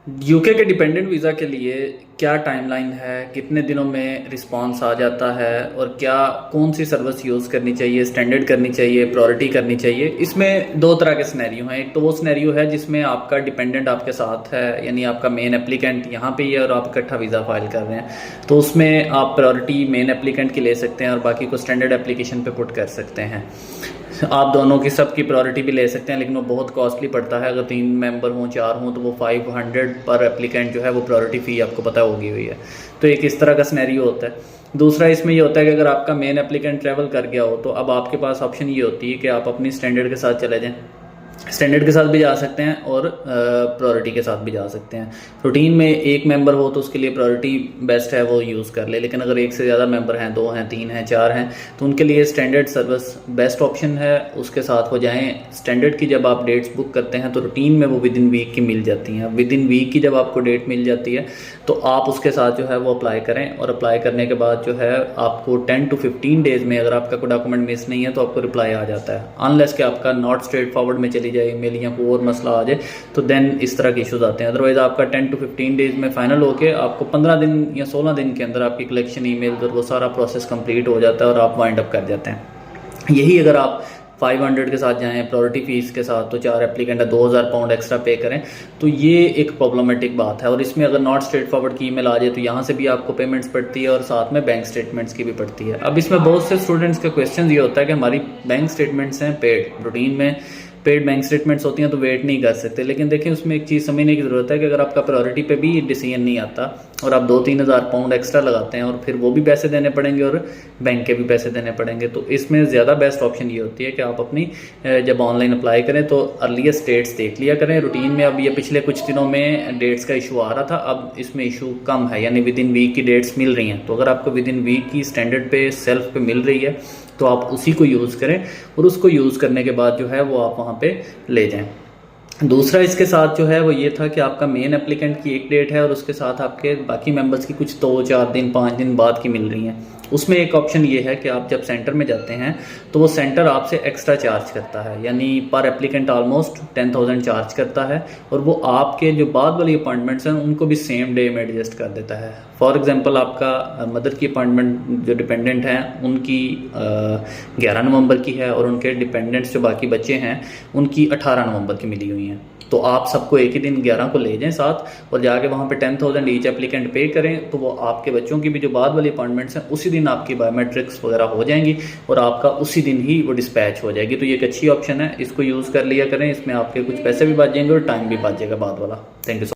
UK के dependent visa के लिए क्या टाइमलाइन है, कितने दिनों में रिस्पांस आ जाता है और क्या कौन सी सर्विस यूज़ करनी चाहिए, स्टैंडर्ड करनी चाहिए, प्रायोरिटी करनी चाहिए। इसमें दो तरह के सिनेरियो हैं। एक तो वो सिनेरियो है जिसमें आपका डिपेंडेंट आपके साथ है, यानी आपका मेन एप्लीकेंट यहाँ पे ही है और आप इकट्ठा वीज़ा फाइल कर रहे हैं, तो उसमें आप प्रायोरिटी मेन एप्लीकेंट की ले सकते हैं और बाकी को स्टैंडर्ड एप्लीकेशन पे पुट कर सकते हैं। आप दोनों की सबकी प्रायोरिटी भी ले सकते हैं, लेकिन वो बहुत कॉस्टली पड़ता है। अगर 3 मेंबर हों, 4 हों, तो वो 500 पर एप्लीकेंट जो है वो प्रायोरिटी फ़ी आपको पता होगी हुई है। तो एक इस तरह का सिनेरियो होता है। दूसरा इसमें ये होता है कि अगर आपका मेन एप्लीकेंट ट्रैवल कर गया हो तो अब आपके पास ऑप्शन ये होती है कि आप अपनी स्टैंडर्ड के साथ चले जाएँ। स्टैंडर्ड के साथ भी जा सकते हैं और प्रायोरिटी के साथ भी जा सकते हैं। रूटीन में एक मेंबर हो तो उसके लिए प्रायोरिटी बेस्ट है, वो यूज़ कर ले। लेकिन अगर एक से ज़्यादा मेंबर हैं, 2 हैं, 3 हैं, 4 हैं, तो उनके लिए स्टैंडर्ड सर्विस बेस्ट ऑप्शन है, उसके साथ वो जाएं। स्टैंडर्ड की जब आप डेट्स बुक करते हैं तो रूटीन में वो विद इन वीक की मिल जाती हैं। विद इन वीक की जब आपको डेट मिल जाती है तो आप उसके साथ जो है वो अप्लाई करें, और अप्लाई करने के बाद जो है आपको 10 to 15 डेज़ में, अगर आपका कोई डॉक्यूमेंट मिस नहीं है तो आपको रिप्लाई आ जाता है। अनलेस कि आपका नॉट स्ट्रेट फॉरवर्ड में चली जाए ईमेल या कोई और मसला आ जाए, तो देन इस तरह के इश्यूज आते हैं। अदरवाइज आपका 10 to 15 डेज़ में फाइनल होके आपको 15 दिन या 16 दिन के अंदर आपकी कलेक्शन ईमेल और वो सारा प्रोसेस कंप्लीट हो जाता है और आप वाइंड अप कर जाते हैं। यही अगर आप 500 के साथ जाएं प्रायोरिटी फीस के साथ, तो 4 एप्लीकेंट है, 2000 पाउंड एक्स्ट्रा पे करें, तो ये एक प्रॉब्लमेटिक बात है। और इसमें अगर नॉट स्ट्रेट फॉरवर्ड की ईमेल आ जाए तो यहाँ से भी आपको पेमेंट्स पड़ती है और साथ में बैंक स्टेटमेंट्स की भी पड़ती है। अब इसमें बहुत से स्टूडेंट्स का क्वेश्चन ये होता है कि हमारी बैंक स्टेटमेंट्स हैं पेड, रूटीन में पेड बैंक स्टेटमेंट्स होती हैं तो वेट नहीं कर सकते। लेकिन देखें, उसमें एक चीज़ समझने की ज़रूरत है कि अगर आपका प्रायोरिटी पे भी डिसीजन नहीं आता और आप 2-3 हज़ार पाउंड एक्स्ट्रा लगाते हैं और फिर वो भी पैसे देने पड़ेंगे और बैंक के भी पैसे देने पड़ेंगे, तो इसमें ज़्यादा बेस्ट ऑप्शन ये होती है कि आप अपनी जब ऑनलाइन अप्लाई करें तो अर्लीस्ट डेट्स देख लिया करें। रूटीन में अब ये पिछले कुछ दिनों में डेट्स का इशू आ रहा था, अब इसमें इशू कम है, यानी विद इन वीक की डेट्स मिल रही हैं। तो अगर आपको विद इन वीक की स्टैंडर्ड पे सेल्फ पे मिल रही है तो आप उसी को यूज़ करें और उसको यूज़ करने के बाद जो है वो आप वहाँ पे ले जाएं। दूसरा इसके साथ जो है वो ये था कि आपका मेन एप्लीकेंट की एक डेट है और उसके साथ आपके बाकी मेंबर्स की कुछ 2-4 दिन 5 दिन बाद की मिल रही हैं। उसमें एक ऑप्शन ये है कि आप जब सेंटर में जाते हैं तो वो सेंटर आपसे एक्स्ट्रा चार्ज करता है, यानी पर एप्लीकेंट ऑलमोस्ट 10,000 चार्ज करता है, और वो आपके जो बाद वाली अपॉइंटमेंट्स हैं उनको भी सेम डे में एडजस्ट कर देता है। फॉर एग्जांपल आपका मदर की अपॉइंटमेंट जो डिपेंडेंट हैं उनकी 11 नवंबर की है और उनके डिपेंडेंट्स जो बाकी बच्चे हैं उनकी 18 नवंबर की मिली हुई हैं। तो आप सबको एक ही दिन 11 को ले जाएं साथ और जाके वहाँ पे 10,000 ईच एप्लीकेंट पे करें, तो वो आपके बच्चों की भी जो बाद वाली अपॉइंटमेंट्स हैं उसी दिन आपकी बायोमेट्रिक्स वगैरह हो जाएंगी और आपका उसी दिन ही वो डिस्पैच हो जाएगी। तो ये एक अच्छी ऑप्शन है, इसको यूज़ कर लिया करें। इसमें आपके कुछ पैसे भी बच जाएंगे और टाइम भी बच जाएगा बाद वाला। Thank you.